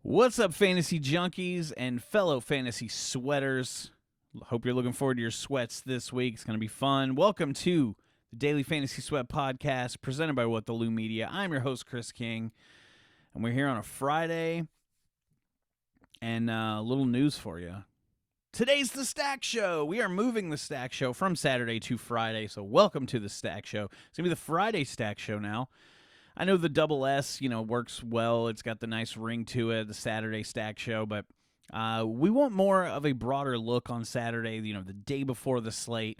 What's up, fantasy junkies and fellow fantasy sweaters? Hope you're looking forward to your sweats this week. It's going to be fun. Welcome to the Daily Fantasy Sweat Podcast presented by What the Lou Media. I'm your host, Kris King, and we're here on a Friday. And a little news for you. Today's the Stack Show. We are moving the Stack Show from Saturday to Friday, so welcome to the Stack Show. It's going to be the Friday Stack Show now. I know the double S, works well. It's got the nice ring to it, the Saturday Stack Show, but we want more of a broader look on Saturday, the day before the slate,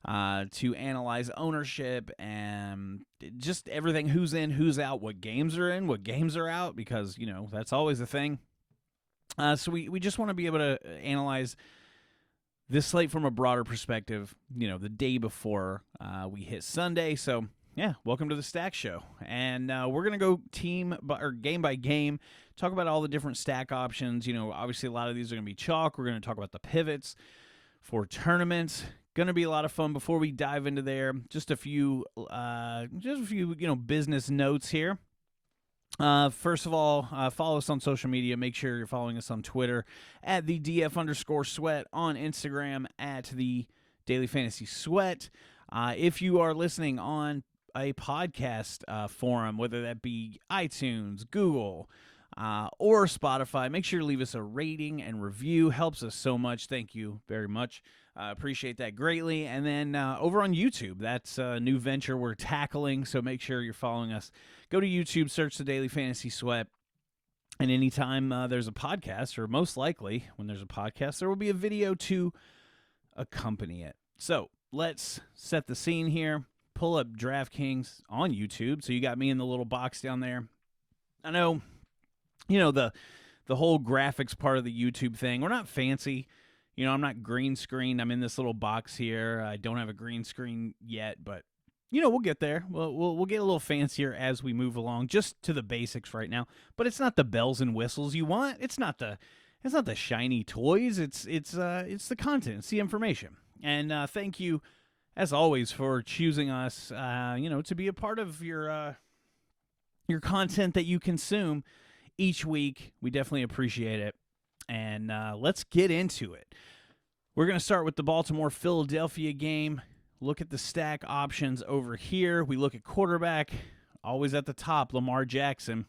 to analyze ownership and just everything, who's in, who's out, what games are in, what games are out, because, that's always a thing. So we just want to be able to analyze this slate from a broader perspective, the day before we hit Sunday. So, yeah, welcome to the Stack Show. And we're going to go game by game, talk about all the different stack options. Obviously a lot of these are going to be chalk. We're going to talk about the pivots for tournaments. Going to be a lot of fun. Before we dive into there, just a few business notes here. First of all, follow us on social media. Make sure you're following us on Twitter at the DF_sweat, on Instagram at the Daily Fantasy Sweat. If you are listening on a podcast forum, whether that be iTunes, Google, or Spotify, make sure to leave us a rating and review. Helps us so much. Thank you very much. Appreciate that greatly. And then over on YouTube, that's a new venture we're tackling, so make sure you're following us. Go to YouTube, search the Daily Fantasy Sweat, and anytime there's a podcast, or most likely when there's a podcast, there will be a video to accompany it. So let's set the scene here. Pull up DraftKings on YouTube. So you got me in the little box down there. I know, the whole graphics part of the YouTube thing, we're not fancy. I'm not green screened. I'm in this little box here. I don't have a green screen yet, but we'll get there. We'll get a little fancier as we move along, just to the basics right now. But it's not the bells and whistles you want. It's not the shiny toys. It's the content. It's the information. And thank you, as always, for choosing us, to be a part of your content that you consume each week. We definitely appreciate it. And let's get into it. We're going to start with the Baltimore-Philadelphia game. Look at the stack options over here. We look at quarterback, always at the top, Lamar Jackson.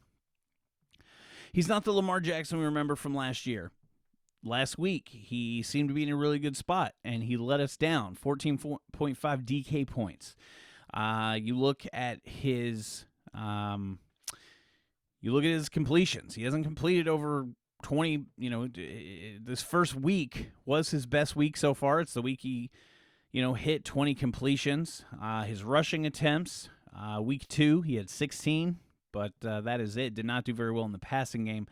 He's not the Lamar Jackson we remember from last year. Last week, he seemed to be in a really good spot, and he let us down, 14.5 DK points. You look at his completions. He hasn't completed over 20. This first week was his best week so far. It's the week he, hit 20 completions. His rushing attempts, week 2, he had 16, but that is it. Did not do very well in the passing game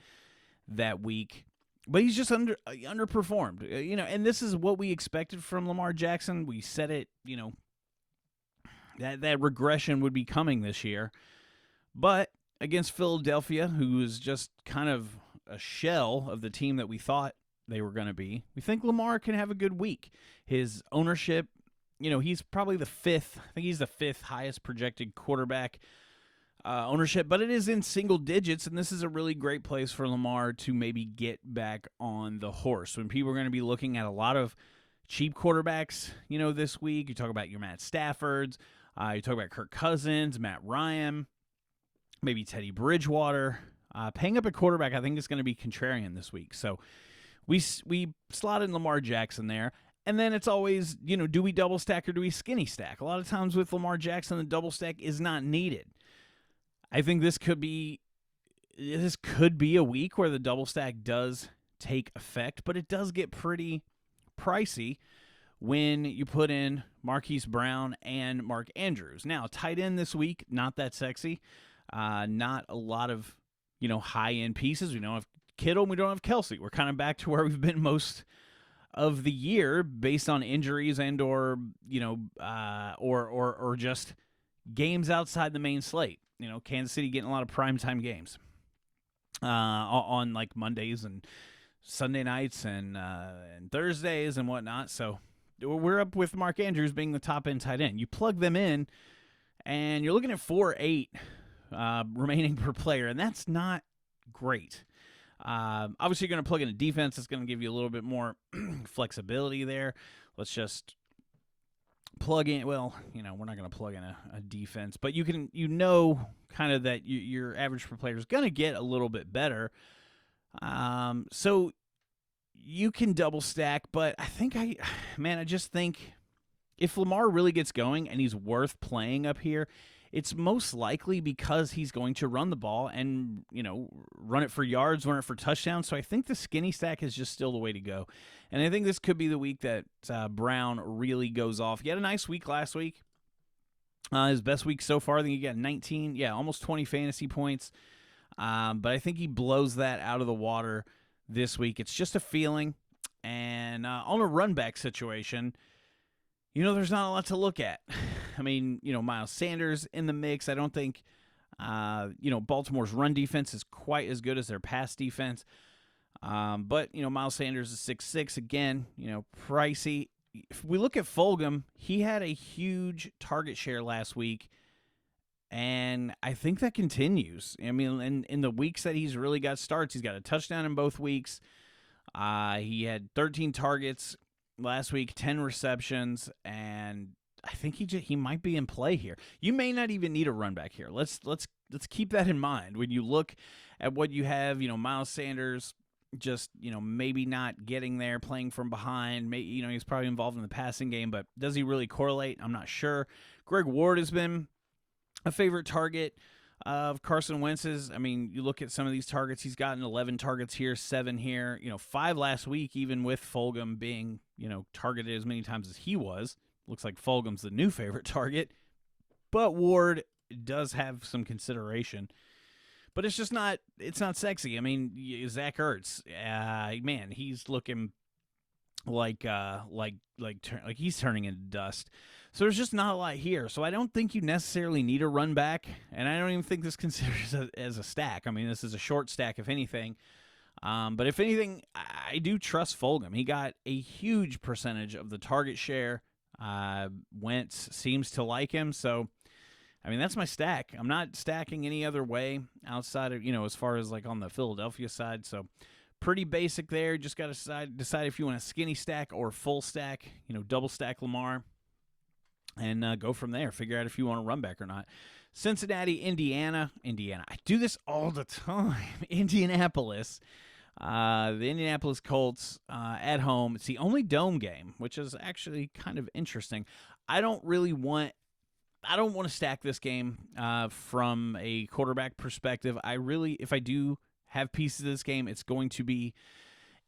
that week. But he's just underperformed, and this is what we expected from Lamar Jackson. We said it, that regression would be coming this year. But against Philadelphia, who is just kind of a shell of the team that we thought they were going to be, we think Lamar can have a good week. His ownership, he's probably the fifth highest projected quarterback ownership, but it is in single digits, and this is a really great place for Lamar to maybe get back on the horse. When people are going to be looking at a lot of cheap quarterbacks, this week, you talk about your Matt Staffords, you talk about Kirk Cousins, Matt Ryan, maybe Teddy Bridgewater. Paying up a quarterback, I think, is going to be contrarian this week. So we slotted Lamar Jackson there. And then it's always, do we double stack or do we skinny stack? A lot of times with Lamar Jackson, the double stack is not needed. I think this could be a week where the double stack does take effect, but it does get pretty pricey when you put in Marquise Brown and Mark Andrews. Now, tight end this week, not that sexy. Not a lot of, high-end pieces. We don't have Kittle, we don't have Kelsey. We're kind of back to where we've been most of the year based on injuries and or just games outside the main slate. Kansas City getting a lot of primetime games on like Mondays and Sunday nights and Thursdays and whatnot. So we're up with Mark Andrews being the top end tight end. You plug them in, and you're looking at 4.8 remaining per player, and that's not great. Obviously, you're going to plug in a defense that's going to give you a little bit more flexibility there. Let's just plug in. Well, we're not going to plug in a defense, but you can, kind of that your average per player is going to get a little bit better. So you can double stack, but I just think if Lamar really gets going and he's worth playing up here, it's most likely because he's going to run the ball and, run it for yards, run it for touchdowns. So I think the skinny stack is just still the way to go. And I think this could be the week that Brown really goes off. He had a nice week last week. His best week so far. I think he got 19, almost 20 fantasy points. But I think he blows that out of the water this week. It's just a feeling. And on a run back situation, there's not a lot to look at. I mean, Miles Sanders in the mix. I don't think, Baltimore's run defense is quite as good as their pass defense. But, Miles Sanders is 6'6", again, pricey. If we look at Fulgham, he had a huge target share last week, and I think that continues. I mean, in the weeks that he's really got starts, he's got a touchdown in both weeks. He had 13 targets last week, 10 receptions, and I think he might be in play here. You may not even need a run back here. Let's keep that in mind when you look at what you have. Miles Sanders just maybe not getting there, playing from behind. Maybe, he's probably involved in the passing game, but does he really correlate? I'm not sure. Greg Ward has been a favorite target of Carson Wentz's. I mean, you look at some of these targets. He's gotten 11 targets here, 7 here. 5 last week, even with Fulgham being targeted as many times as he was. Looks like Fulgham's the new favorite target. But Ward does have some consideration. But it's just not sexy. I mean, Zach Ertz, man, he's looking like he's turning into dust. So there's just not a lot here. So I don't think you necessarily need a run back, and I don't even think this considers as a stack. I mean, this is a short stack, if anything. But if anything, I do trust Fulgham. He got a huge percentage of the target share. Wentz seems to like him, so I mean, that's my stack. I'm not stacking any other way outside of, as far as like on the Philadelphia side. So pretty basic there. Just got to decide if you want a skinny stack or full stack, double stack Lamar, and go from there. Figure out if you want to run back or not. Cincinnati, Indiana. I do this all the time. Indianapolis. The Indianapolis Colts at home. It's the only dome game, which is actually kind of interesting. I don't want to stack this game from a quarterback perspective. If I do have pieces of this game, it's going to be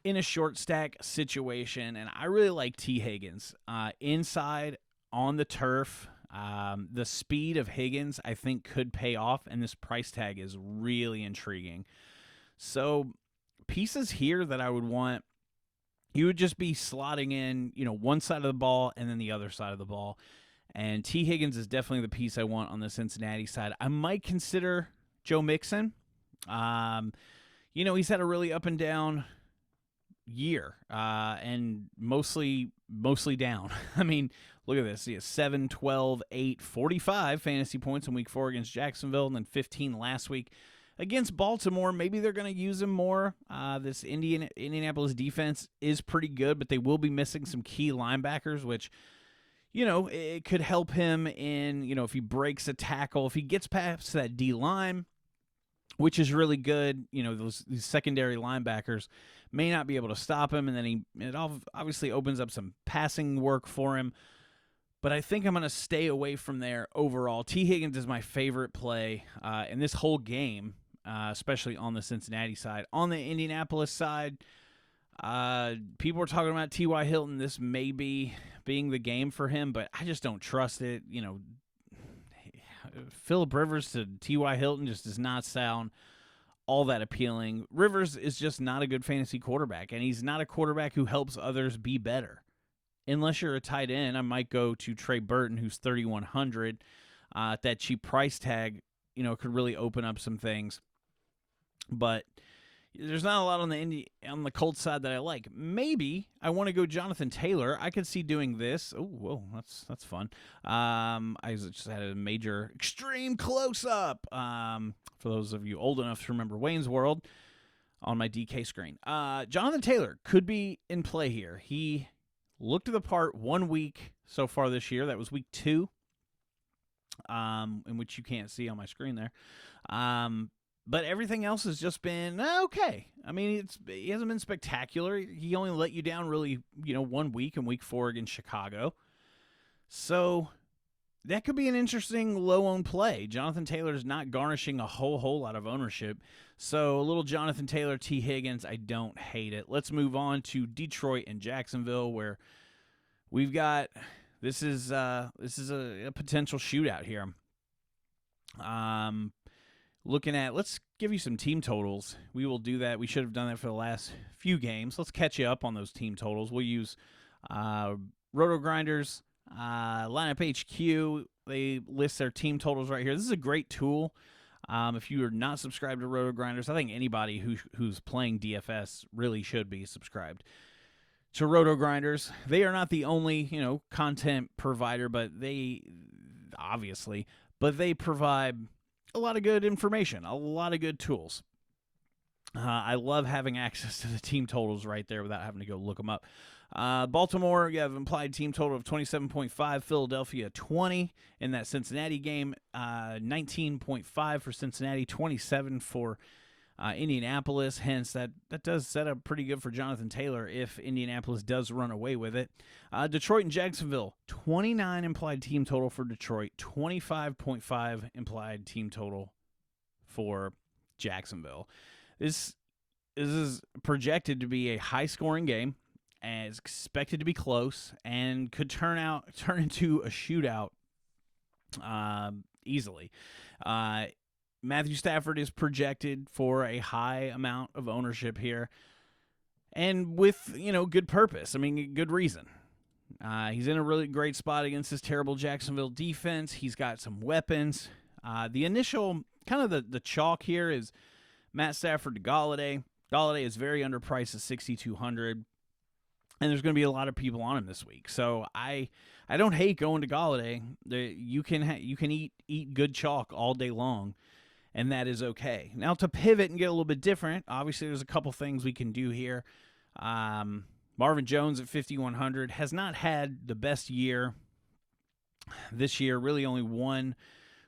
in a short stack situation, and I really like T. Higgins. Inside on the turf, the speed of Higgins, I think, could pay off, and this price tag is really intriguing. So pieces here that I would want, you would just be slotting in, one side of the ball and then the other side of the ball. And T. Higgins is definitely the piece I want on the Cincinnati side. I might consider Joe Mixon. He's had a really up and down year, and mostly down. I mean, look at this. He has 7, 12, 8, 45 fantasy points in week 4 against Jacksonville, and then 15 last week against Baltimore. Maybe they're going to use him more. This Indianapolis defense is pretty good, but they will be missing some key linebackers, which, it could help him in, if he breaks a tackle, if he gets past that D-line, which is really good. These secondary linebackers may not be able to stop him, and then it obviously opens up some passing work for him. But I think I'm going to stay away from there overall. T. Higgins is my favorite play in this whole game, especially on the Cincinnati side. On the Indianapolis side, people are talking about T.Y. Hilton. This may be being the game for him, but I just don't trust it. Phillip Rivers to T.Y. Hilton just does not sound all that appealing. Rivers is just not a good fantasy quarterback, and he's not a quarterback who helps others be better. Unless you're a tight end, I might go to Trey Burton, who's 3,100. That cheap price tag, could really open up some things. But there's not a lot on the Colts side that I like. Maybe I want to go Jonathan Taylor. I could see doing this. Oh, whoa, that's fun. I just had a major extreme close-up. For those of you old enough to remember Wayne's World, on my DK screen. Jonathan Taylor could be in play here. He looked the part 1 week so far this year. That was week 2, in which you can't see on my screen there. But everything else has just been okay. I mean, he hasn't been spectacular. He only let you down really, 1 week in week 4 against Chicago. So that could be an interesting low-owned play. Jonathan Taylor's not garnishing a whole lot of ownership. So a little Jonathan Taylor, T. Higgins, I don't hate it. Let's move on to Detroit and Jacksonville, where we've got this is a potential shootout here. Looking at, let's give you some team totals. We will do that. We should have done that for the last few games. Let's catch you up on those team totals. We'll use Roto Grinders. Lineup HQ, they list their team totals right here. This is a great tool. If you are not subscribed to Roto Grinders, I think anybody who's playing DFS really should be subscribed to Roto Grinders. They are not the only, content provider, but they provide a lot of good information, a lot of good tools. I love having access to the team totals right there without having to go look them up. Baltimore, you have implied team total of 27.5. Philadelphia, 20 in that Cincinnati game. 19.5 for Cincinnati, 27 for Indianapolis. Hence, that does set up pretty good for Jonathan Taylor if Indianapolis does run away with it. Detroit and Jacksonville, 29 implied team total for Detroit, 25.5 implied team total for Jacksonville. This is projected to be a high-scoring game, and it's expected to be close, and could turn into a shootout easily. Matthew Stafford is projected for a high amount of ownership here, and with good purpose. I mean, good reason. He's in a really great spot against this terrible Jacksonville defense. He's got some weapons. The initial kind of the chalk here is Matt Stafford to Golladay. Golladay is very underpriced at $6,200, and there's going to be a lot of people on him this week. So I don't hate going to Golladay. You can eat good chalk all day long, and that is okay. Now, to pivot and get a little bit different, obviously there's a couple things we can do here. Marvin Jones at 5,100 has not had the best year this year. Really only 1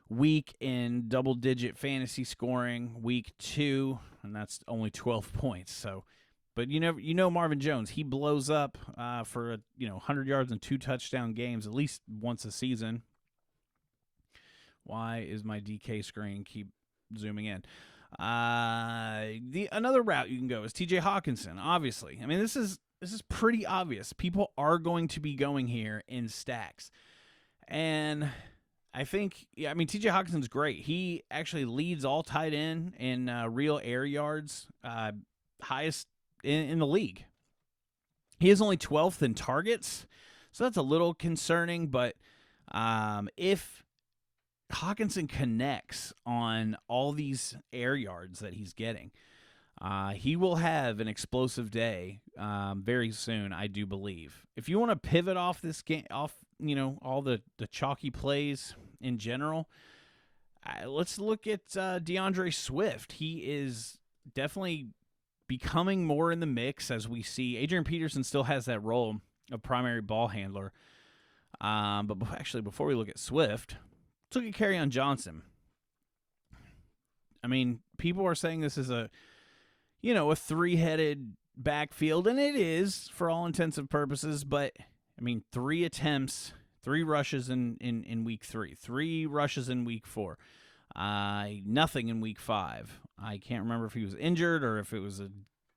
week in double-digit fantasy scoring, week 2, and that's only 12 points. So, but Marvin Jones, he blows up for 100 yards and 2 touchdown games at least once a season. Why is my DK screen keep zooming in? Another route you can go is TJ Hawkinson. Obviously, I mean this is pretty obvious. People are going to be going here in stacks, and I think, TJ Hawkinson's great. He actually leads all tight end in real air yards, highest in the league. He is only 12th in targets, so that's a little concerning. But if Hawkinson connects on all these air yards that he's getting, he will have an explosive day very soon, I do believe. If you want to pivot off this game, all the chalky plays in general, let's look at DeAndre Swift. He is definitely becoming more in the mix as we see. Adrian Peterson still has that role of primary ball handler. But actually, before we look at Swift, let's look at Kerryon Johnson. I mean, people are saying this is a 3-headed backfield, and it is for all intents and purposes, but 3 attempts, 3 rushes in week 3, 3 rushes in week 4, nothing in week 5. I can't remember if he was injured or if it was a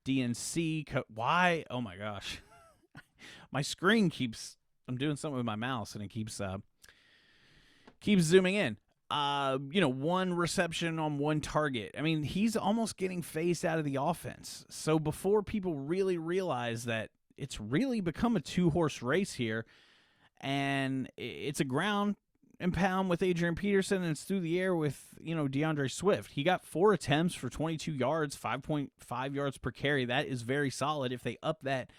DNC. Why? Oh my gosh. My screen I'm doing something with my mouse and it keeps zooming in. 1 reception on 1 target. I mean, he's almost getting phased out of the offense. So before people really realize that it's really become a 2-horse race here, and it's a ground and pound with Adrian Peterson, and it's through the air with, DeAndre Swift. He got 4 attempts for 22 yards, 5.5 yards per carry. That is very solid if they up that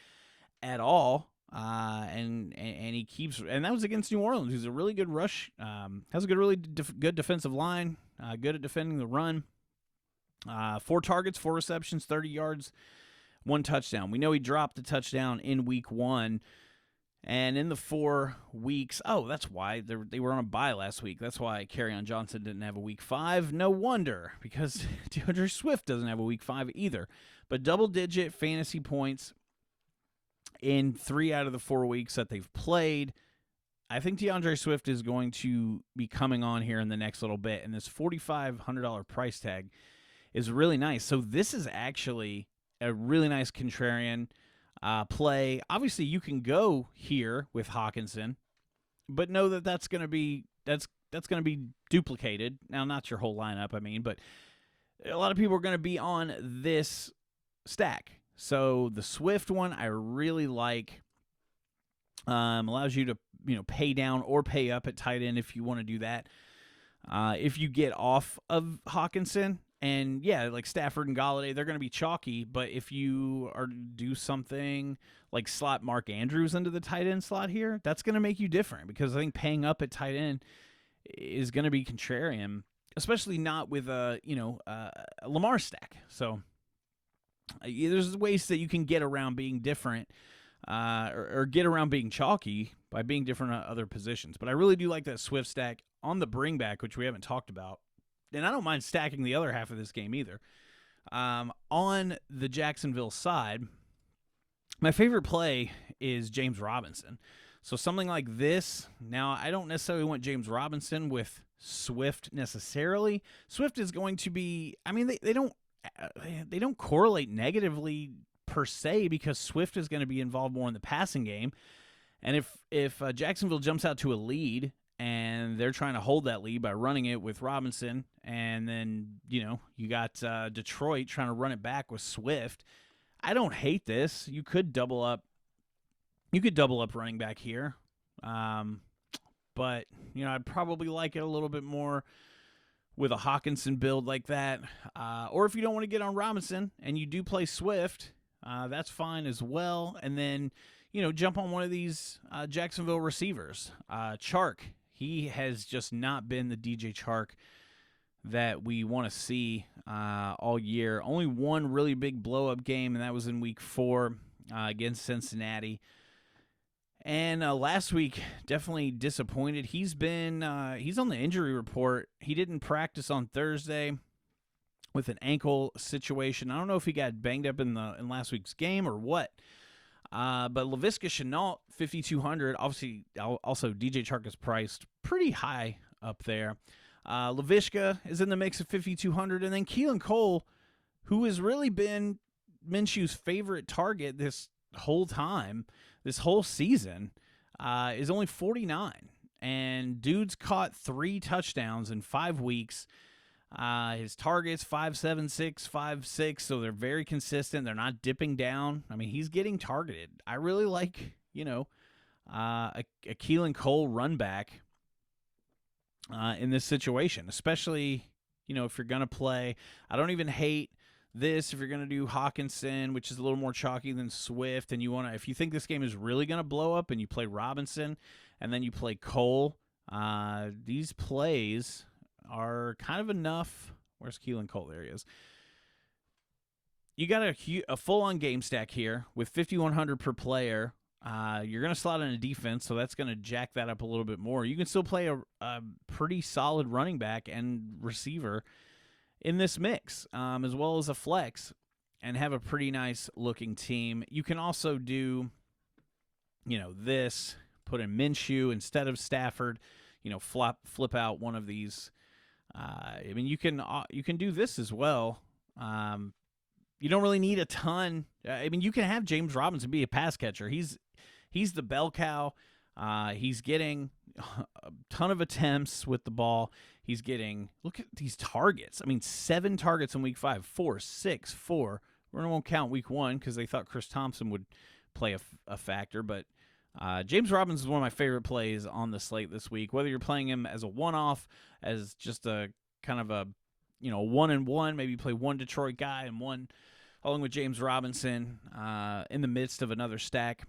at all. And he keeps, and that was against New Orleans, who's a really good rush, has a good defensive line, good at defending the run. 4 targets, 4 receptions, 30 yards, 1 touchdown. We know he dropped the touchdown in week 1. And in the 4 weeks, that's why they were on a bye last week. That's why Kerryon Johnson didn't have a week 5. No wonder, because DeAndre Swift doesn't have a week 5 either. But double-digit fantasy points in 3 out of the 4 weeks that they've played. I think DeAndre Swift is going to be coming on here in the next little bit, and this $4,500 price tag is really nice. So this is actually a really nice contrarian play. Obviously, you can go here with Hawkinson, but know that that's going to be duplicated. Now, not your whole lineup, but a lot of people are going to be on this stack. So the Swift one I really like. Allows you to pay down or pay up at tight end if you want to do that. If you get off of Hawkinson, and like Stafford and Galladay, they're going to be chalky. But if you do something like slot Mark Andrews into the tight end slot here, that's going to make you different, because I think paying up at tight end is going to be contrarian, especially not with a Lamar stack. So there's ways that you can get around being different. Or get around being chalky by being different at other positions. But I really do like that Swift stack on the bring back, which we haven't talked about. And I don't mind stacking the other half of this game either. On the Jacksonville side, my favorite play is James Robinson. So something like this. Now, I don't necessarily want James Robinson with Swift necessarily. Swift is going to be, they don't correlate negatively per se, because Swift is going to be involved more in the passing game. And if Jacksonville jumps out to a lead and they're trying to hold that lead by running it with Robinson, and then you got Detroit trying to run it back with Swift, I don't hate this. You could double up running back here, but I'd probably like it a little bit more with a Hawkinson build like that. Or if you don't want to get on Robinson and you do play Swift, that's fine as well. And then, jump on one of these Jacksonville receivers. Chark, he has just not been the DJ Chark that we want to see all year. Only one really big blow-up game, and that was in week 4 against Cincinnati. And last week, definitely disappointed. He's on the injury report. He didn't practice on Thursday with an ankle situation. I don't know if he got banged up in last week's game or what. But Laviska Shenault, 5,200. Obviously, also DJ Chark is priced pretty high up there. Laviska is in the mix of 5,200. And then Keelan Cole, who has really been Minshew's favorite target this whole time, this whole season, is only 49. And dude's caught 3 touchdowns in 5 weeks. His targets 5.76, 5.6, so they're very consistent. They're not dipping down. He's getting targeted. I really like, a Keelan Cole run back in this situation, especially, if you're going to play. I don't even hate this if you're going to do Hawkinson, which is a little more chalky than Swift, and if you think this game is really going to blow up and you play Robinson and then you play Cole, these plays are kind of enough. Where's Keelan Cole? There he is. You got a full-on game stack here with 5,100 per player. You're going to slot in a defense, so that's going to jack that up a little bit more. You can still play a pretty solid running back and receiver in this mix, as well as a flex, and have a pretty nice-looking team. You can also do, this, put in Minshew instead of Stafford, flip out one of these. You can do this as well. You don't really need a ton. You can have James Robinson be a pass catcher. He's the bell cow. He's getting a ton of attempts with the ball. He's getting, look at these targets. 7 targets in week 5, 4, 6, 4. We won't count week 1 because they thought Chris Thompson would play a factor, but James Robinson is one of my favorite plays on the slate this week. Whether you're playing him as a one-off, as just a kind of a 1-and-1, maybe you play one Detroit guy and one along with James Robinson in the midst of another stack.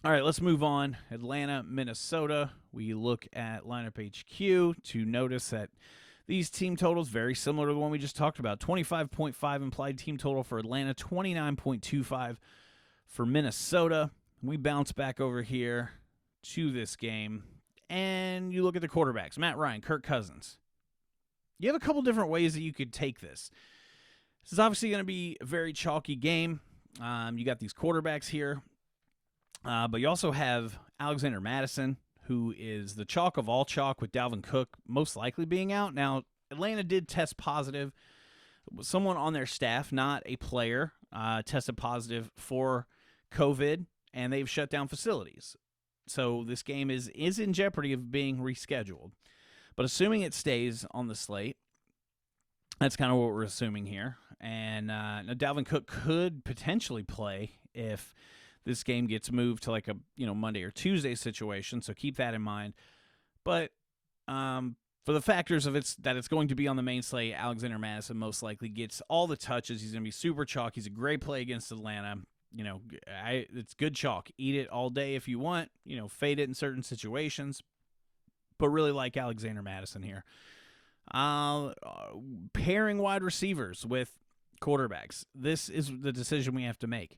All right, let's move on. Atlanta, Minnesota. We look at lineup HQ to notice that These team totals very similar to the one we just talked about. 25.5 implied team total for Atlanta, 29.25 for Minnesota. We bounce back over here to this game, and you look at the quarterbacks. Matt Ryan, Kirk Cousins. You have a couple different ways that you could take this. This is obviously going to be a very chalky game. You got these quarterbacks here, but you also have Alexander Mattison, who is the chalk of all chalk, with Dalvin Cook most likely being out. Now, Atlanta did test positive. Someone on their staff, not a player, tested positive for COVID, and they've shut down facilities. So this game is in jeopardy of being rescheduled. But assuming it stays on the slate, that's kind of what we're assuming here. And now Dalvin Cook could potentially play if this game gets moved to like a Monday or Tuesday situation, so keep that in mind. But for the factors of that it's going to be on the main slate, Alexander Mattison most likely gets all the touches. He's going to be super chalk. He's a great play against Atlanta. It's good chalk. Eat it all day if you want. Fade it in certain situations. But really like Alexander Mattison here. Pairing wide receivers with quarterbacks. This is the decision we have to make.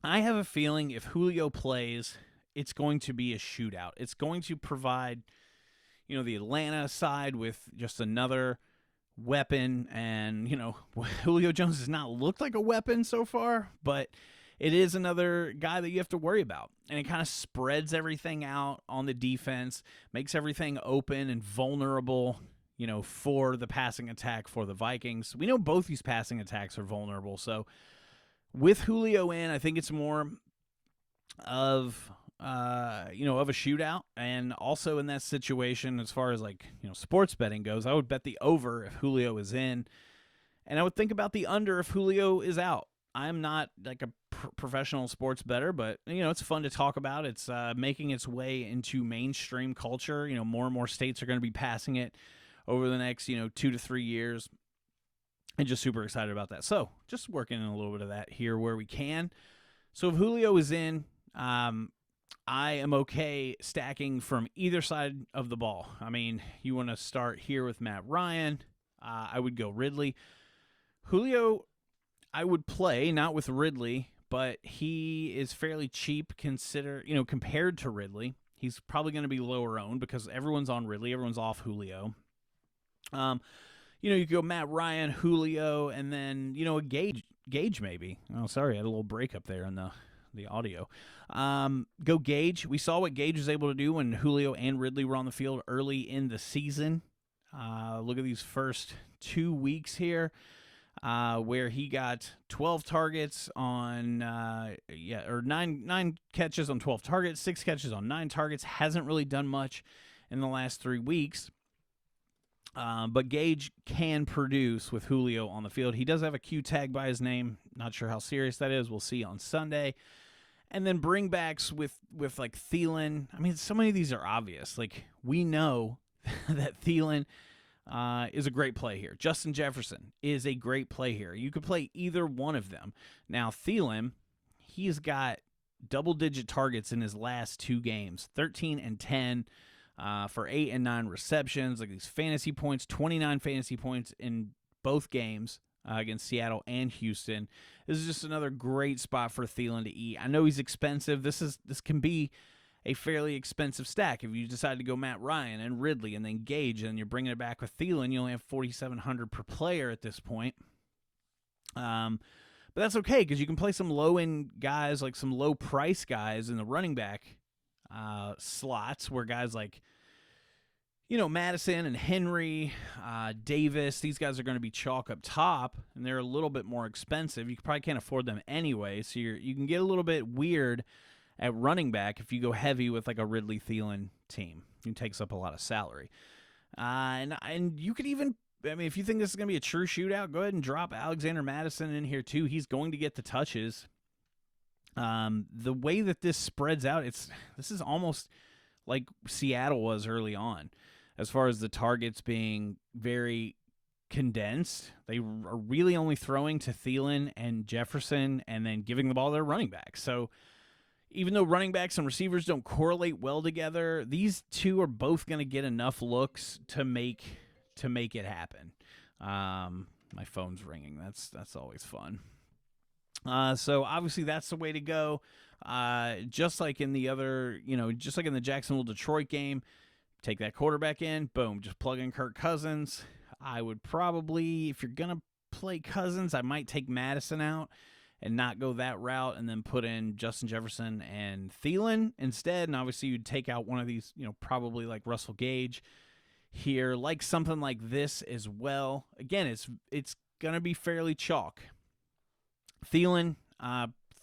I have a feeling if Julio plays, it's going to be a shootout. It's going to provide, the Atlanta side with just another weapon. And, Julio Jones has not looked like a weapon so far, but it is another guy that you have to worry about. And it kind of spreads everything out on the defense, makes everything open and vulnerable, for the passing attack for the Vikings. We know both these passing attacks are vulnerable, so with Julio in, I think it's more of a shootout. And also in that situation, as far as sports betting goes, I would bet the over if Julio is in, and I would think about the under if Julio is out. I'm not like a professional sports bettor, but it's fun to talk about. It's making its way into mainstream culture. More and more states are going to be passing it over the next 2 to 3 years. And just super excited about that. So just working in a little bit of that here where we can. So if Julio is in, I am okay stacking from either side of the ball. I mean, you want to start here with Matt Ryan. I would go Ridley. Julio, I would play, not with Ridley, but he is fairly cheap compared to Ridley. He's probably going to be lower owned because everyone's on Ridley. Everyone's off Julio. You could go Matt Ryan, Julio, and then, a Gage maybe. Oh, sorry, I had a little break up there in the audio. Go Gage. We saw what Gage was able to do when Julio and Ridley were on the field early in the season. Look at these first 2 weeks here, where he got 12 targets on, 9 catches on 12 targets, 6 catches on 9 targets. Hasn't really done much in the last 3 weeks. But Gage can produce with Julio on the field. He does have a Q tag by his name. Not sure how serious that is. We'll see on Sunday. And then bringbacks with like Thielen. I mean, so many of these are obvious. Like, we know that Thielen is a great play here. Justin Jefferson is a great play here. You could play either one of them. Now, Thielen, he's got double-digit targets in his last 2 games, 13 and 10. For 8 and 9 receptions, like these fantasy points, 29 fantasy points in both games against Seattle and Houston. This is just another great spot for Thielen to eat. I know he's expensive. This can be a fairly expensive stack. If you decide to go Matt Ryan and Ridley and then Gage, and you're bringing it back with Thielen, you only have $4,700 per player at this point. But that's okay because you can play some low-end guys, like some low-price guys in the running back slots where guys like, Madison and Henry, Davis, these guys are going to be chalk up top, and they're a little bit more expensive. You probably can't afford them anyway, so you can get a little bit weird at running back if you go heavy with like a Ridley Thielen team. He takes up a lot of salary. And you could even, if you think this is going to be a true shootout, go ahead and drop Alexander Mattison in here too. He's going to get the touches. The way that this spreads out, this is almost like Seattle was early on, as far as the targets being very condensed. They are really only throwing to Thielen and Jefferson and then giving the ball to their running backs. So even though running backs and receivers don't correlate well together, these two are both going to get enough looks to make to make it happen. My phone's ringing. That's always fun. So obviously that's the way to go. Just like in the other, just like in the Jacksonville-Detroit game, take that quarterback in, boom, just plug in Kirk Cousins. I would probably, if you're going to play Cousins, I might take Madison out and not go that route and then put in Justin Jefferson and Thielen instead. And obviously you'd take out one of these, probably like Russell Gage here, like something like this as well. Again, it's going to be fairly chalk. Thielen,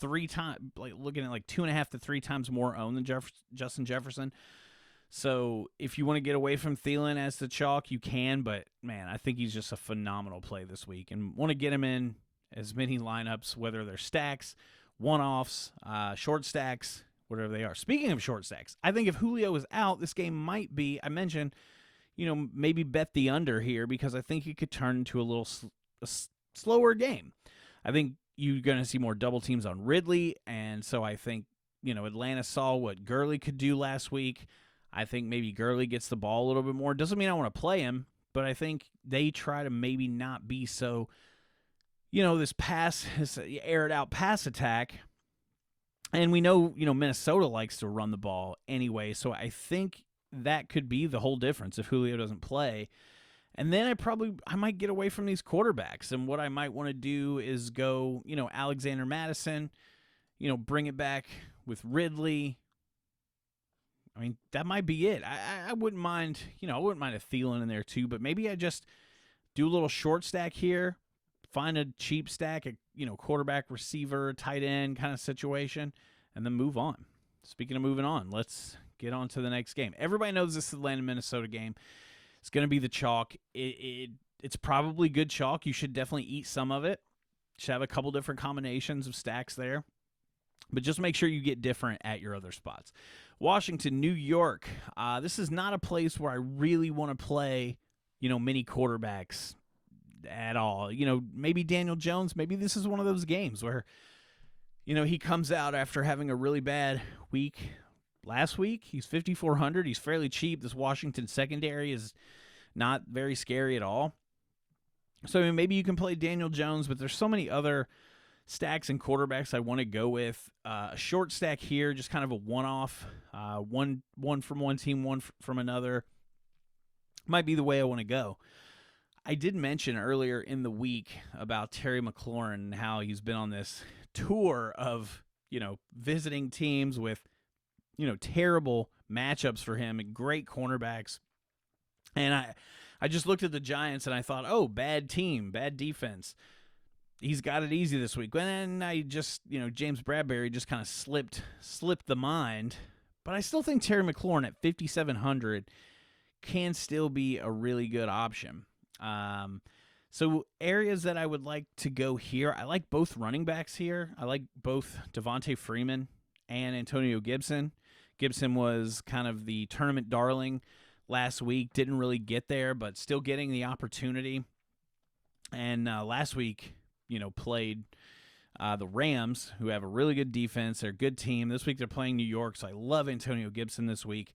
3 times, like looking at like 2.5 to 3 times more owned than Justin Jefferson. So if you want to get away from Thielen as the chalk, you can. But man, I think he's just a phenomenal play this week, and want to get him in as many lineups, whether they're stacks, one-offs, short stacks, whatever they are. Speaking of short stacks, I think if Julio is out, this game might be. I mentioned, maybe bet the under here because I think it could turn into a slower game. I think you're going to see more double teams on Ridley, and so I think, Atlanta saw what Gurley could do last week. I think maybe Gurley gets the ball a little bit more. Doesn't mean I want to play him, but I think they try to maybe not be so, this aired out pass attack. And we know, Minnesota likes to run the ball anyway, so I think that could be the whole difference if Julio doesn't play. And then I might get away from these quarterbacks. And what I might want to do is go, Alexander Madison, bring it back with Ridley. I mean, that might be it. I wouldn't mind, I wouldn't mind a Thielen in there too, but maybe I just do a little short stack here, find a cheap stack, quarterback, receiver, tight end kind of situation, and then move on. Speaking of moving on, let's get on to the next game. Everybody knows this Atlanta-Minnesota game. It's going to be the chalk. It's probably good chalk. You should definitely eat some of it. You should have a couple different combinations of stacks there. But just make sure you get different at your other spots. Washington, New York. This is not a place where I really want to play, mini quarterbacks at all. Maybe Daniel Jones. Maybe this is one of those games where, he comes out after having a really bad week last week. He's 5,400. He's fairly cheap. This Washington secondary is not very scary at all. So maybe you can play Daniel Jones, but there's so many other stacks and quarterbacks I want to go with. A short stack here, just kind of a one-off, one from one team, one from another, might be the way I want to go. I did mention earlier in the week about Terry McLaurin and how he's been on this tour of, visiting teams with, terrible matchups for him and great cornerbacks. And I just looked at the Giants and I thought, oh, bad team, bad defense. He's got it easy this week. And I just, James Bradbury just kind of slipped the mind. But I still think Terry McLaurin at 5,700 can still be a really good option. So areas that I would like to go here, I like both running backs here. I like both Devontae Freeman and Antonio Gibson. Gibson was kind of the tournament darling last week. Didn't really get there, but still getting the opportunity. And last week, played the Rams, who have a really good defense. They're a good team. This week they're playing New York, so I love Antonio Gibson this week.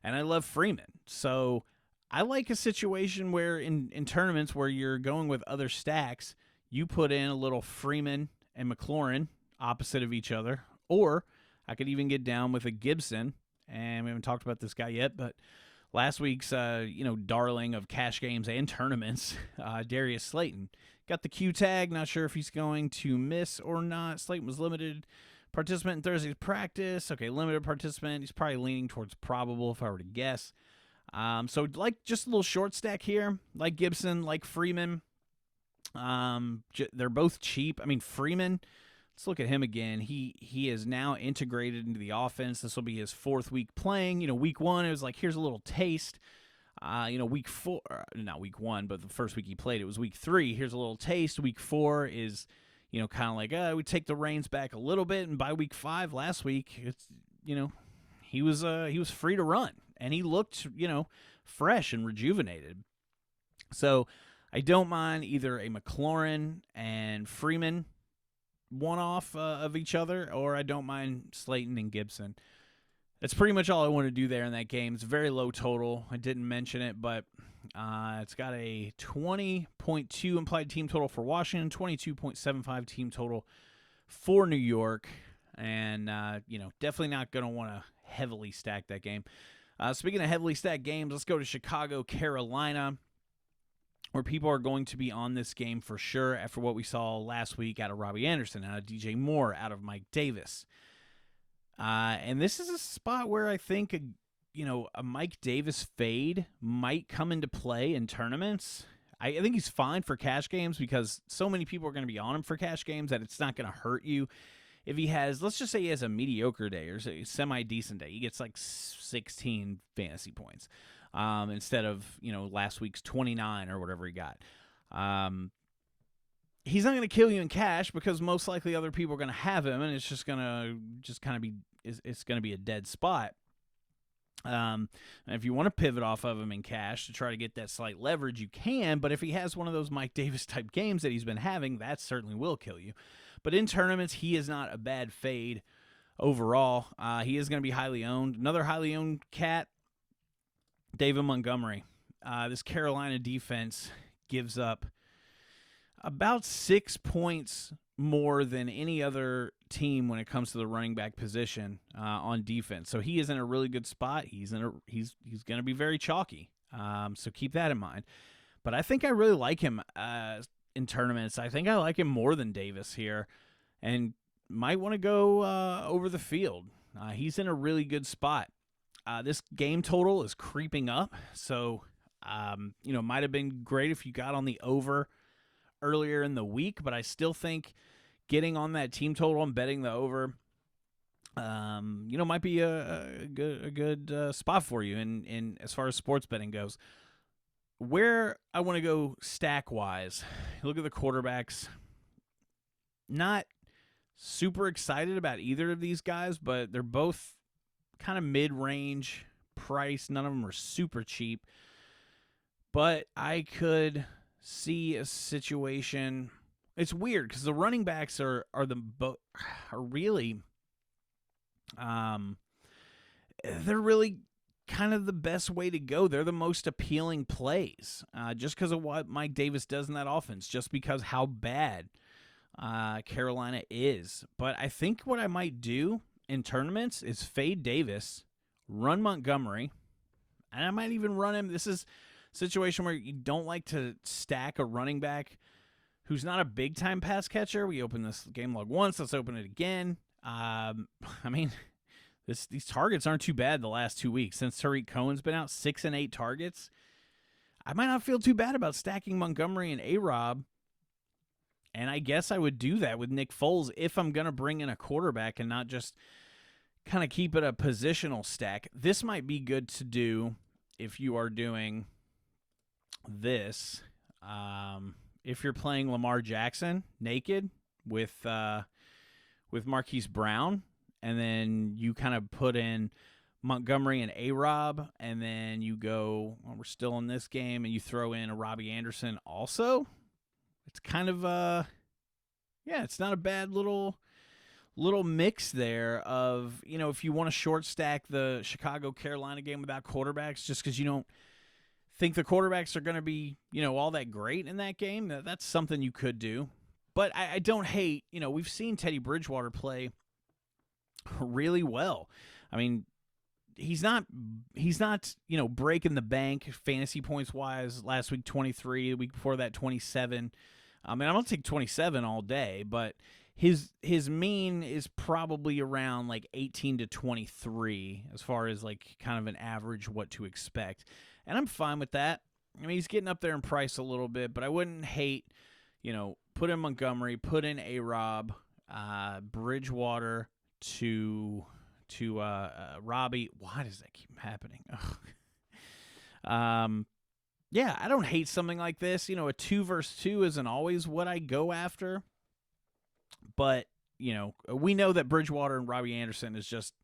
And I love Freeman. So I like a situation where in tournaments where you're going with other stacks, you put in a little Freeman and McLaurin opposite of each other. Or I could even get down with a Gibson. And we haven't talked about this guy yet, but last week's, darling of cash games and tournaments, Darius Slayton. Got the Q tag. Not sure if he's going to miss or not. Slayton was limited participant in Thursday's practice. Okay, limited participant. He's probably leaning towards probable if I were to guess. So like just a little short stack here. Like Gibson, like Freeman. They're both cheap. I mean, Freeman, let's look at him again. He is now integrated into the offense. This will be his 4th week playing. Week 1, it was like, here's a little taste. Week 4, not week 1, but the first week he played, it was week 3. Here's a little taste. Week 4 is, kind of like, we take the reins back a little bit. And by week 5 last week, it's, he was free to run and he looked, fresh and rejuvenated. So I don't mind either a McLaurin and Freeman one-off of each other, or I don't mind Slayton and Gibson. That's pretty much all I want to do there in that game. It's very low total. I didn't mention it, but It's got a 20.2 implied team total for Washington, 22.75 team total for New York, and definitely not going to want to heavily stack that game. Speaking of heavily stacked games, let's go to Chicago, Carolina, where people are going to be on this game for sure after what we saw last week out of Robbie Anderson, out of DJ Moore, out of Mike Davis. And this is a spot where I think a Mike Davis fade might come into play in tournaments. I think he's fine for cash games because so many people are going to be on him for cash games that it's not going to hurt you. If he has, let's just say he has a mediocre day or a semi-decent day, he gets like 16 fantasy points instead of, last week's 29 or whatever he got. He's not going to kill you in cash because most likely other people are going to have him, and it's just going to kind of be it's going to be a dead spot. And if you want to pivot off of him in cash to try to get that slight leverage, you can. But if he has one of those Mike Davis type games that he's been having, that certainly will kill you. But in tournaments, he is not a bad fade overall. He is going to be highly owned. Another highly owned cat, David Montgomery. This Carolina defense gives up about 6 points more than any other team when it comes to the running back position on defense. So he is in a really good spot. He's going to be very chalky. So keep that in mind. But I think I really like him in tournaments. I think I like him more than Davis here, and might want to go over the field. He's in a really good spot. This game total is creeping up, so might have been great if you got on the over earlier in the week, but I still think getting on that team total and betting the over, might be a good spot for you in as far as sports betting goes. Where I want to go stack-wise, look at the quarterbacks. Not super excited about either of these guys, but they're both kind of mid-range price. None of them are super cheap. But I could see a situation. It's weird because the running backs are really they're really kind of the best way to go. They're the most appealing plays just because of what Mike Davis does in that offense, just because how bad Carolina is. But I think what I might do in tournaments is fade Davis, run Montgomery, and I might even run him. This is a situation where you don't like to stack a running back who's not a big-time pass catcher. We opened this game log once. Let's open it again. These targets aren't too bad the last 2 weeks. Since Tariq Cohen's been out, 6 and 8 targets. I might not feel too bad about stacking Montgomery and A-Rob. And I guess I would do that with Nick Foles if I'm going to bring in a quarterback and not just kind of keep it a positional stack. This might be good to do if you are doing this. If you're playing Lamar Jackson naked with Marquise Brown, and then you kind of put in Montgomery and A-Rob, and then you go, we're still in this game, and you throw in a Robbie Anderson also. It's kind of it's not a bad little mix there of, if you want to short stack the Chicago-Carolina game without quarterbacks, just because you don't think the quarterbacks are going to be, all that great in that game, that's something you could do. But I don't hate, we've seen Teddy Bridgewater play really well. I mean, he's not breaking the bank fantasy points wise. Last week 23, the week before that 27. I mean, I'm gonna take 27 all day, but his mean is probably around like 18 to 23 as far as like kind of an average what to expect, and I'm fine with that. I mean, he's getting up there in price a little bit, but I wouldn't hate, put in Montgomery, put in A-Rob, Bridgewater to Robbie. Why does that keep happening? Yeah, I don't hate something like this. A 2 versus 2 isn't always what I go after. But, we know that Bridgewater and Robbie Anderson is just,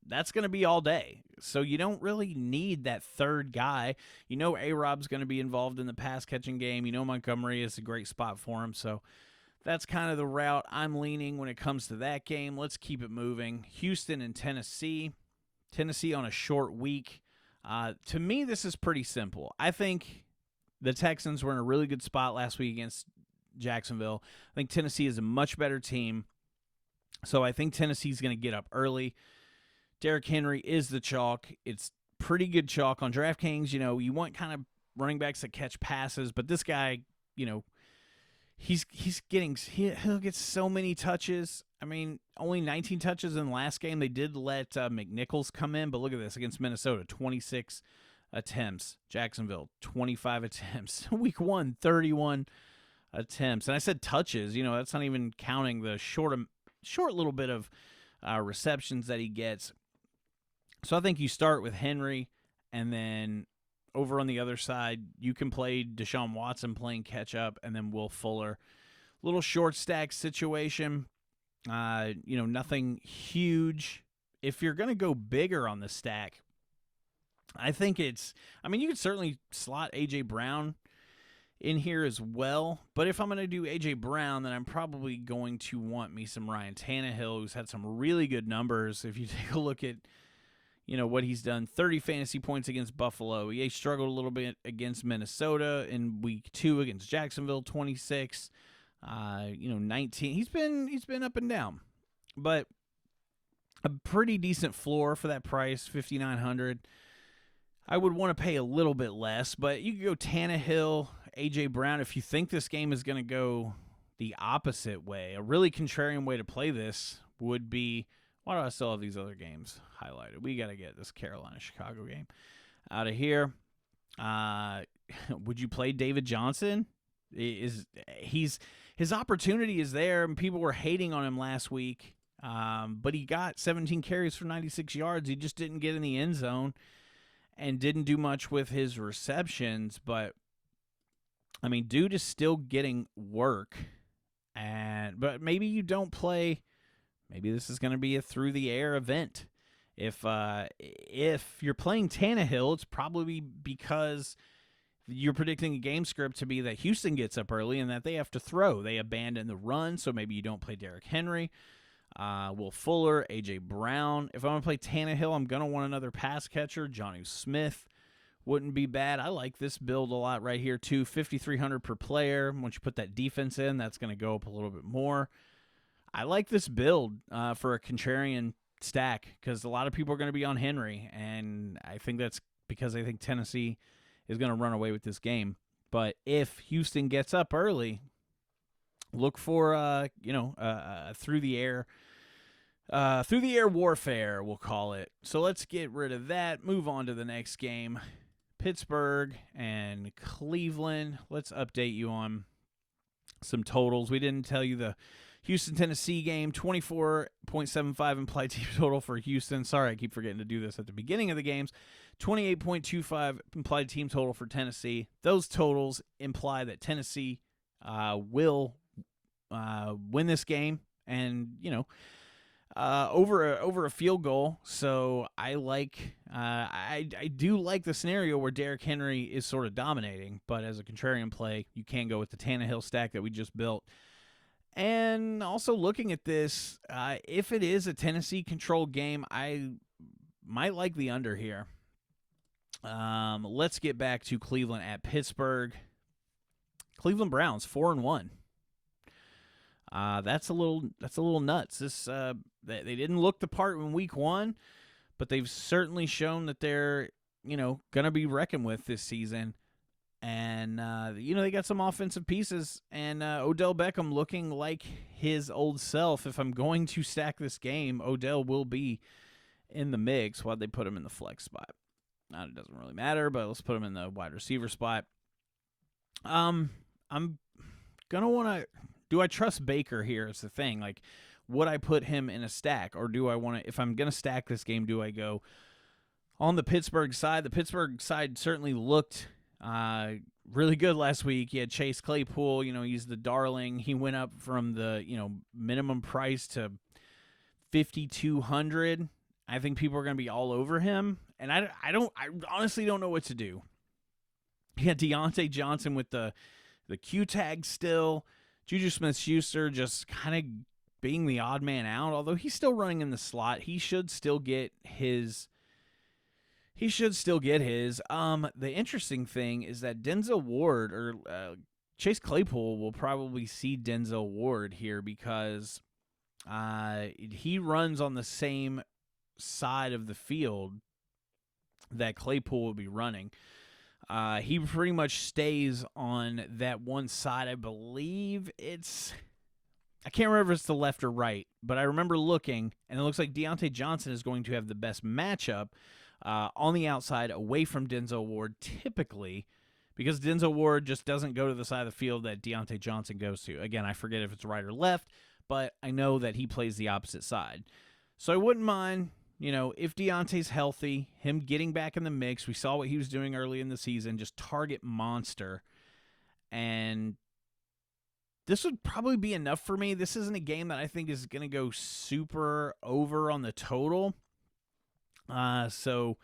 that's going to be all day. So you don't really need that third guy. A-Rob's going to be involved in the pass-catching game. Montgomery is a great spot for him. So that's kind of the route I'm leaning when it comes to that game. Let's keep it moving. Houston and Tennessee. Tennessee on a short week. To me, this is pretty simple. I think the Texans were in a really good spot last week against Jacksonville. I think Tennessee is a much better team. So I think Tennessee's going to get up early. Derrick Henry is the chalk. It's pretty good chalk on DraftKings. You want kind of running backs that catch passes, but this guy, he'll get so many touches. I mean, only 19 touches in the last game. They did let McNichols come in, but look at this against Minnesota, 26 attempts. Jacksonville, 25 attempts. Week 1, 31 attempts. And I said touches. That's not even counting the short little bit of receptions that he gets. So I think you start with Henry, and then over on the other side, you can play Deshaun Watson playing catch-up, and then Will Fuller. Little short stack situation. Nothing huge. If you're going to go bigger on the stack, I think you could certainly slot A.J. Brown in here as well. But if I'm going to do A.J. Brown, then I'm probably going to want me some Ryan Tannehill, who's had some really good numbers. If you take a look at what he's done, 30 fantasy points against Buffalo. He struggled a little bit against Minnesota in week 2 against Jacksonville, 26. 19. He's been up and down, but a pretty decent floor for that price, $5,900. I would want to pay a little bit less, but you could go Tannehill, A.J. Brown. If you think this game is going to go the opposite way, a really contrarian way to play this would be, why do I still have these other games highlighted? We got to get this Carolina-Chicago game out of here. Would you play David Johnson? His opportunity is there, and people were hating on him last week, but he got 17 carries for 96 yards. He just didn't get in the end zone and didn't do much with his receptions, but, dude is still getting work, but maybe you don't play. Maybe this is going to be a through-the-air event. If you're playing Tannehill, it's probably because you're predicting a game script to be that Houston gets up early and that they have to throw. They abandon the run, so maybe you don't play Derrick Henry, Will Fuller, A.J. Brown. If I'm going to play Tannehill, I'm going to want another pass catcher. Jonnu Smith wouldn't be bad. I like this build a lot right here, too. $5,300 per player. Once you put that defense in, that's going to go up a little bit more. I like this build for a contrarian stack because a lot of people are going to be on Henry, and I think that's because I think Tennessee is going to run away with this game. But if Houston gets up early, look for through the air warfare, we'll call it. So let's get rid of that. Move on to the next game, Pittsburgh and Cleveland. Let's update you on some totals. We didn't tell you the Houston-Tennessee game, 24.75 implied team total for Houston. Sorry, I keep forgetting to do this at the beginning of the games. 28.25 implied team total for Tennessee. Those totals imply that Tennessee will win this game, and over a field goal. So I like I do like the scenario where Derrick Henry is sort of dominating, but as a contrarian play, you can go with the Tannehill stack that we just built. And also looking at this, if it is a Tennessee-controlled game, I might like the under here. Let's get back to Cleveland at Pittsburgh. Cleveland Browns 4-1. That's a little nuts. This they didn't look the part in week 1, but they've certainly shown that they're gonna be reckoned with this season. And, they got some offensive pieces, and Odell Beckham looking like his old self. If I'm going to stack this game, Odell will be in the mix. Why'd they put him in the flex spot? It doesn't really matter, but let's put him in the wide receiver spot. I'm going to want to – do I trust Baker here is the thing. Like, would I put him in a stack, or do I want to – if I'm going to stack this game, do I go on the Pittsburgh side? The Pittsburgh side certainly looked – really good last week. He had Chase Claypool, he's the darling. He went up from the, minimum price to $5,200. I think people are going to be all over him. And I honestly don't know what to do. He had Deontay Johnson with the Q tag still. Juju Smith-Schuster just kind of being the odd man out, although he's still running in the slot. He should still get his He should still get his. The interesting thing is that Denzel Ward or Chase Claypool will probably see Denzel Ward here because he runs on the same side of the field that Claypool will be running. He pretty much stays on that one side. I believe I can't remember if it's the left or right, but I remember looking, and it looks like Deontay Johnson is going to have the best matchup on the outside away from Denzel Ward typically, because Denzel Ward just doesn't go to the side of the field that Deontay Johnson goes to. Again, I forget if it's right or left, but I know that he plays the opposite side. So I wouldn't mind, if Deontay's healthy, him getting back in the mix. We saw what he was doing early in the season, just target monster. And this would probably be enough for me. This isn't a game that I think is going to go super over on the total. So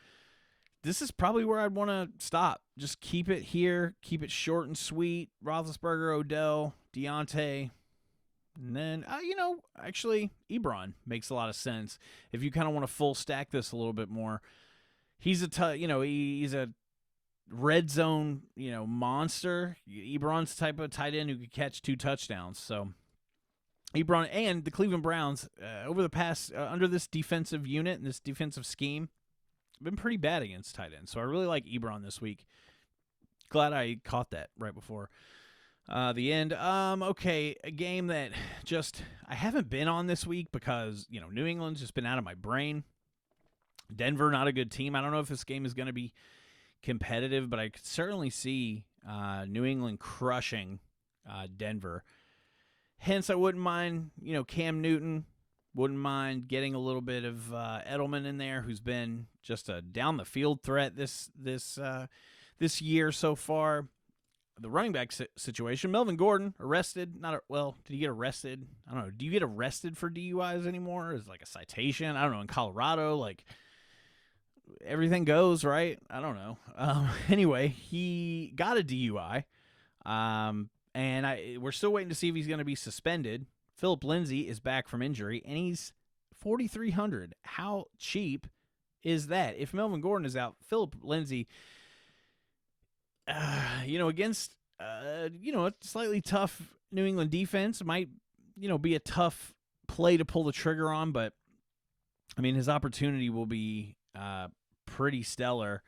this is probably where I'd want to stop. Just keep it here. Keep it short and sweet. Roethlisberger, Odell, Deontay. And then, actually, Ebron makes a lot of sense. If you kind of want to full stack this a little bit more. He's he's a red zone, monster. Ebron's the type of tight end who could catch 2 touchdowns. So Ebron and the Cleveland Browns over the past under this defensive unit and this defensive scheme have been pretty bad against tight ends. So I really like Ebron this week. Glad I caught that right before the end. Okay, a game that just I haven't been on this week because New England's just been out of my brain. Denver, not a good team. I don't know if this game is going to be competitive, but I could certainly see New England crushing Denver. Hence, I wouldn't mind, Cam Newton. Wouldn't mind getting a little bit of Edelman in there, who's been just a down the field threat this year so far. The running back situation, Melvin Gordon arrested. Did he get arrested? I don't know. Do you get arrested for DUIs anymore? Is it like a citation? I don't know. In Colorado, everything goes, right? I don't know. Anyway, he got a DUI. And we're still waiting to see if he's going to be suspended. Philip Lindsay is back from injury, and he's $4,300. How cheap is that? If Melvin Gordon is out, Philip Lindsay, against, a slightly tough New England defense might, be a tough play to pull the trigger on, but, his opportunity will be pretty stellar.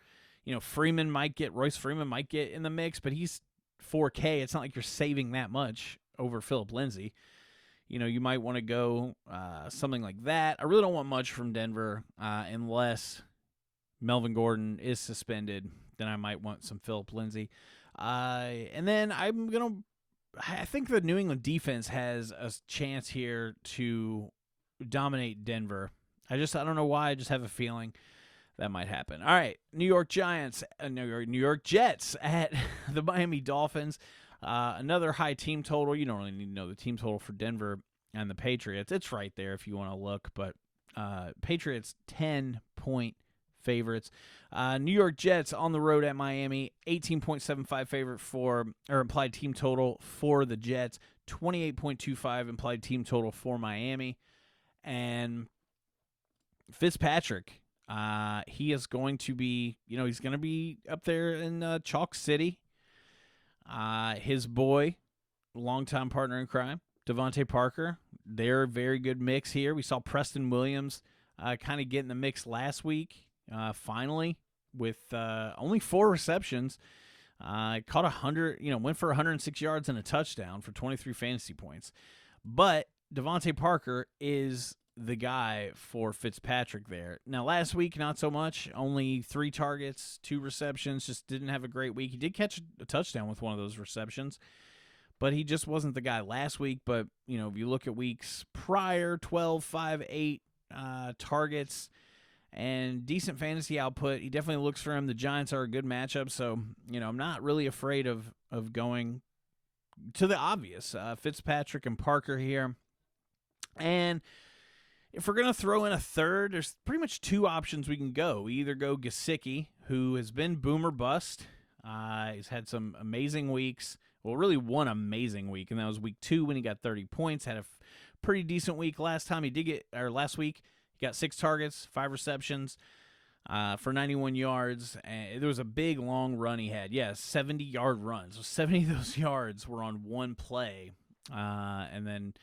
Royce Freeman might get in the mix, but he's $4K. It's not like you're saving that much over Philip Lindsay. You might want to go something like that. I really don't want much from Denver unless Melvin Gordon is suspended. Then I might want some Philip Lindsay. And then I think the New England defense has a chance here to dominate Denver. I don't know why. I just have a feeling that might happen. All right, New York Jets at the Miami Dolphins. Another high team total. You don't really need to know the team total for Denver and the Patriots. It's right there if you want to look, but Patriots 10-point favorites. New York Jets on the road at Miami, 18.75 favorite or implied team total for the Jets, 28.25 implied team total for Miami. And Fitzpatrick, he is going to be, he's going to be up there in Chalk City. His boy, longtime partner in crime, Devontae Parker, they're a very good mix here. We saw Preston Williams kind of get in the mix last week, finally, with only 4 receptions. Caught 100, went for 106 yards and a touchdown for 23 fantasy points. But Devontae Parker is the guy for Fitzpatrick there. Now, last week, not so much. Only 3 targets, 2 receptions. Just didn't have a great week. He did catch a touchdown with one of those receptions, but he just wasn't the guy last week. But, if you look at weeks prior, 12, 5, 8 targets and decent fantasy output, he definitely looks for him. The Giants are a good matchup, so, I'm not really afraid of going to the obvious. Fitzpatrick and Parker here. And if we're going to throw in a third, there's pretty much 2 options we can go. We either go Gesicki, who has been boom or bust. He's had some amazing weeks. Well, really one amazing week, and that was week 2 when he got 30 points. Had a pretty decent week last week. He got 6 targets, 5 receptions. for 91 yards. And there was a big, long run he had. Yeah, 70-yard run. So 70 of those yards were on one play. And then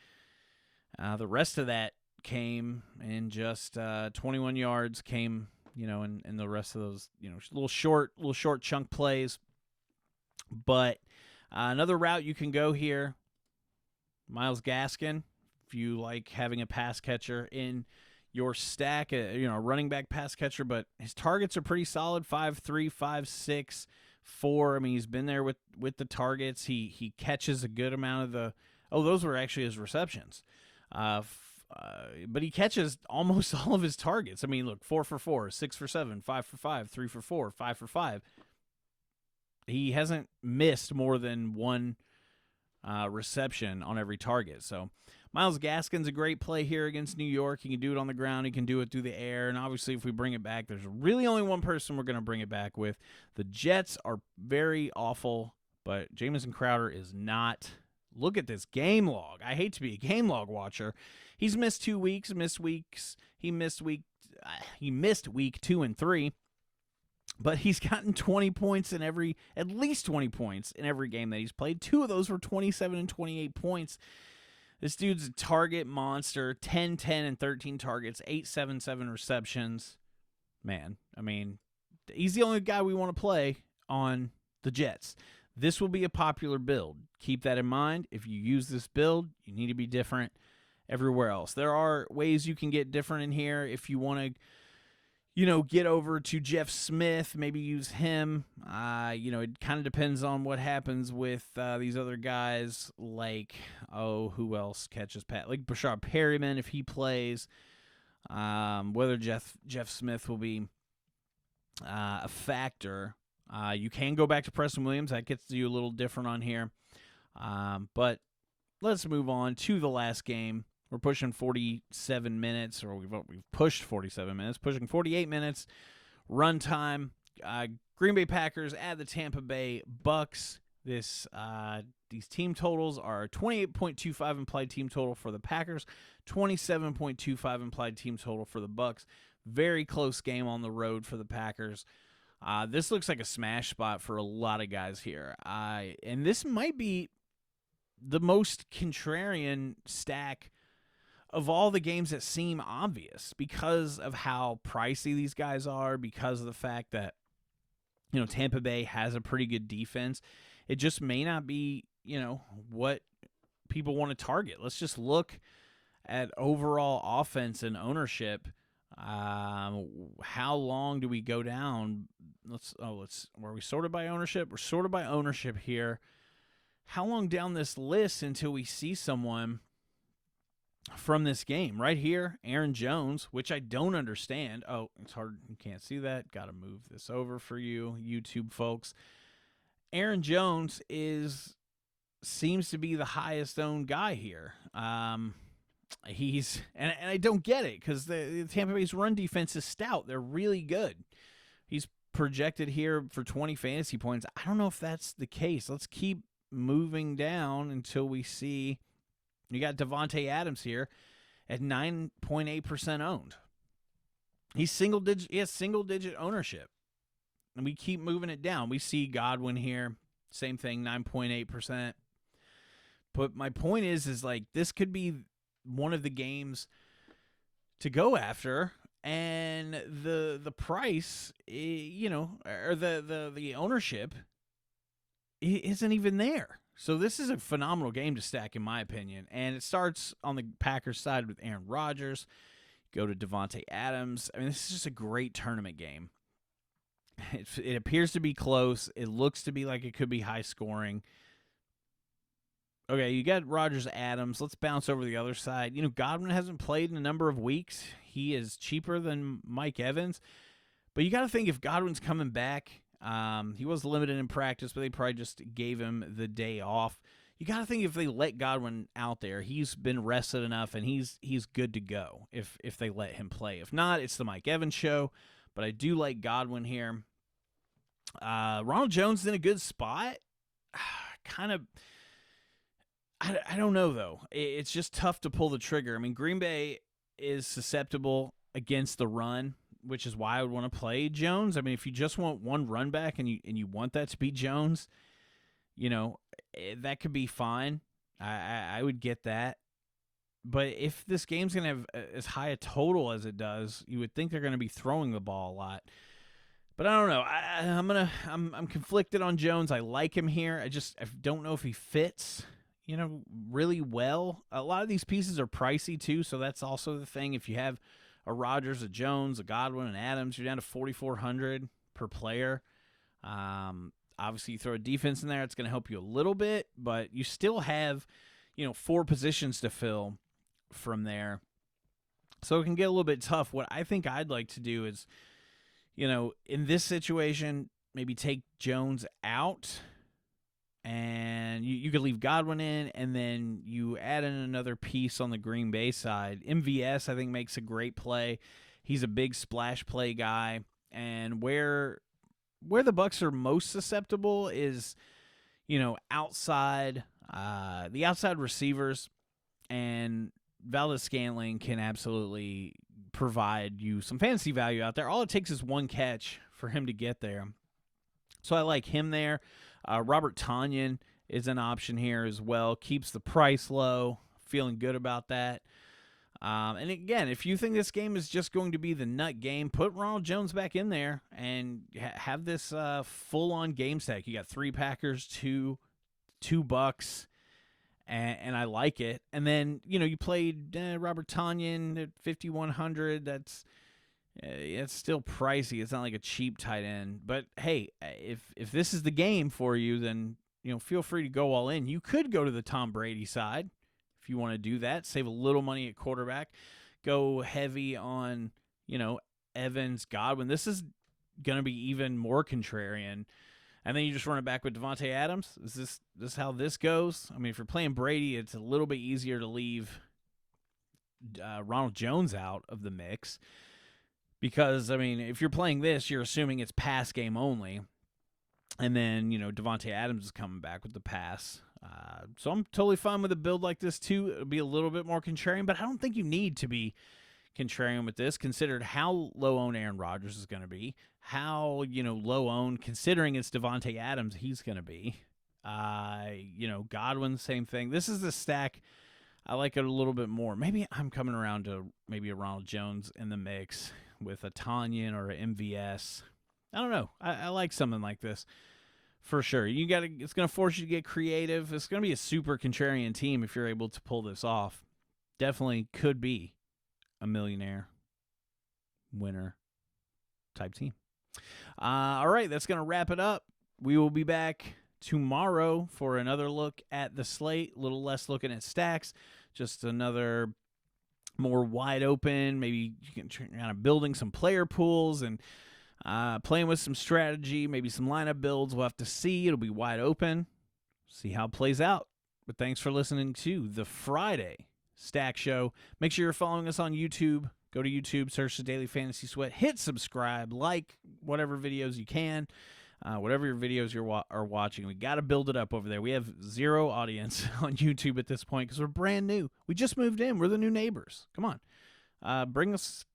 the rest of that came in just 21 yards came, in the rest of those, little short chunk plays. But another route you can go here, Myles Gaskin, if you like having a pass catcher in your stack, a running back pass catcher, but his targets are pretty solid, 5'3", 5'6", 4. I mean, he's been there with the targets. He catches a good amount of the – those were actually his receptions. But he catches almost all of his targets. I mean, look, 4 for 4, 6 for 7, 5 for 5, 3 for 4, 5 for 5. He hasn't missed more than one reception on every target. So Myles Gaskin's a great play here against New York. He can do it on the ground. He can do it through the air. And obviously, if we bring it back, there's really only one person we're going to bring it back with. The Jets are very awful, but Jamison Crowder is not. Look at this game log. I hate to be a game log watcher. He's missed 2 weeks, He missed week 2 and 3. But he's gotten 20 points at least 20 points in every game that he's played. 2 of those were 27 and 28 points. This dude's a target monster. 10, 10, and 13 targets, 8, 7, 7 receptions. Man, I mean, he's the only guy we want to play on the Jets. This will be a popular build. Keep that in mind. If you use this build, you need to be different everywhere else. There are ways you can get different in here. If you want to, get over to Jeff Smith, maybe use him. It kind of depends on what happens with these other guys, like, who else catches Pat? Like Brashard Perryman, if he plays. Whether Jeff Smith will be a factor. You can go back to Preston Williams. That gets you a little different on here. But let's move on to the last game. We're pushing 47 minutes, or we've pushed 47 minutes, pushing 48 minutes. Run time. Green Bay Packers at the Tampa Bay Bucks. These team totals are 28.25 implied team total for the Packers, 27.25 implied team total for the Bucks. Very close game on the road for the Packers. This looks like a smash spot for a lot of guys here. And this might be the most contrarian stack of all the games that seem obvious because of how pricey these guys are, because of the fact that, Tampa Bay has a pretty good defense. It just may not be, what people want to target. Let's just look at overall offense and ownership. How long do we go down? Were we sorted by ownership? We're sorted by ownership here. How long down this list until we see someone from this game? Right here, Aaron Jones, which I don't understand. Oh, it's hard. You can't see that. Got to move this over for you, YouTube folks. Aaron Jones seems to be the highest owned guy here. He's and I don't get it because the Tampa Bay's run defense is stout. They're really good. He's projected here for 20 fantasy points. I don't know if that's the case. Let's keep moving down until we see. You got Devontae Adams here at 9.8% owned. He has single digit ownership. And we keep moving it down. We see Godwin here, same thing, 9.8%. But my point is like this could be one of the games to go after, and the price, or the ownership isn't even there. So this is a phenomenal game to stack, in my opinion. And it starts on the Packers side with Aaron Rodgers. Go to Devontae Adams. I mean, this is just a great tournament game. It appears to be close. It looks to be like it could be high scoring. Okay, you got Rodgers, Adams. Let's bounce over to the other side. Godwin hasn't played in a number of weeks. He is cheaper than Mike Evans. But you got to think if Godwin's coming back, he was limited in practice, but they probably just gave him the day off. You got to think if they let Godwin out there, he's been rested enough, and he's good to go if they let him play. If not, it's the Mike Evans show. But I do like Godwin here. Ronald Jones in a good spot. Kind of, I don't know, though. It's just tough to pull the trigger. I mean, Green Bay is susceptible against the run. which is why I would want to play Jones. I mean, if you just want one run back and you want that to be Jones, that could be fine. I would get that. But if this game's going to have as high a total as it does, you would think they're going to be throwing the ball a lot. But I don't know. I'm conflicted on Jones. I like him here. I don't know if he fits, really well. A lot of these pieces are pricey too, so that's also the thing. If you have a Rodgers, a Jones, a Godwin, and Adams, you're down to $4,400 per player. Obviously, you throw a defense in there, it's going to help you a little bit, but you still have, 4 positions to fill from there. So it can get a little bit tough. What I think I'd like to do is, in this situation, maybe take Jones out, and you could leave Godwin in, and then you add in another piece on the Green Bay side. MVS, I think, makes a great play. He's a big splash play guy, and where the Bucs are most susceptible is, outside, the outside receivers, and Valdez-Scantling can absolutely provide you some fantasy value out there. All it takes is one catch for him to get there. So I like him there. Robert Tonyan is an option here as well. Keeps the price low. Feeling good about that. And again, if you think this game is just going to be the nut game, put Ronald Jones back in there and have this full-on game stack. You got 3 Packers, 2 Bucs, and I like it. And then, you played Robert Tonyan at 5,100. That's it's still pricey. It's not like a cheap tight end. But, hey, if this is the game for you, then, feel free to go all in. You could go to the Tom Brady side if you want to do that. Save a little money at quarterback. Go heavy on, Evans, Godwin. This is going to be even more contrarian. And then you just run it back with Devontae Adams. Is this how this goes? I mean, if you're playing Brady, it's a little bit easier to leave Ronald Jones out of the mix. Because, I mean, if you're playing this, you're assuming it's pass game only. And then, Devontae Adams is coming back with the pass. So I'm totally fine with a build like this, too. It'll be a little bit more contrarian, but I don't think you need to be contrarian with this, considered how low-owned Aaron Rodgers is going to be, how, low-owned, considering it's Devontae Adams, he's going to be. Godwin, same thing. This is the stack. I like it a little bit more. Maybe I'm coming around to maybe a Ronald Jones in the mix with a Tonyan or an MVS. I don't know. I like something like this for sure. It's going to force you to get creative. It's going to be a super contrarian team if you're able to pull this off. Definitely could be a millionaire winner type team. All right, that's going to wrap it up. We will be back tomorrow for another look at the slate. A little less looking at stacks, just another more wide open. Maybe you can kind of building some player pools and playing with some strategy, maybe some lineup builds. We'll have to see. It'll be wide open. See how it plays out. But thanks for listening to the Friday Stack Show. Make sure you're following us on YouTube. Go to YouTube, search the Daily Fantasy Sweat, hit subscribe, like whatever videos you can, whatever your videos are watching. We got to build it up over there. We have 0 audience on YouTube at this point because we're brand new. We just moved in. We're the new neighbors. Come on, bring us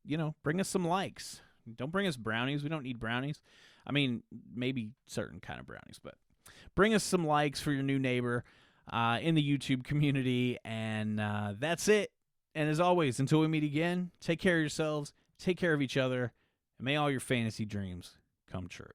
some likes. Don't bring us brownies. We don't need brownies. I mean, maybe certain kind of brownies, but bring us some likes for your new neighbor in the YouTube community, and that's it. And as always, until we meet again, take care of yourselves, take care of each other, and may all your fantasy dreams come true.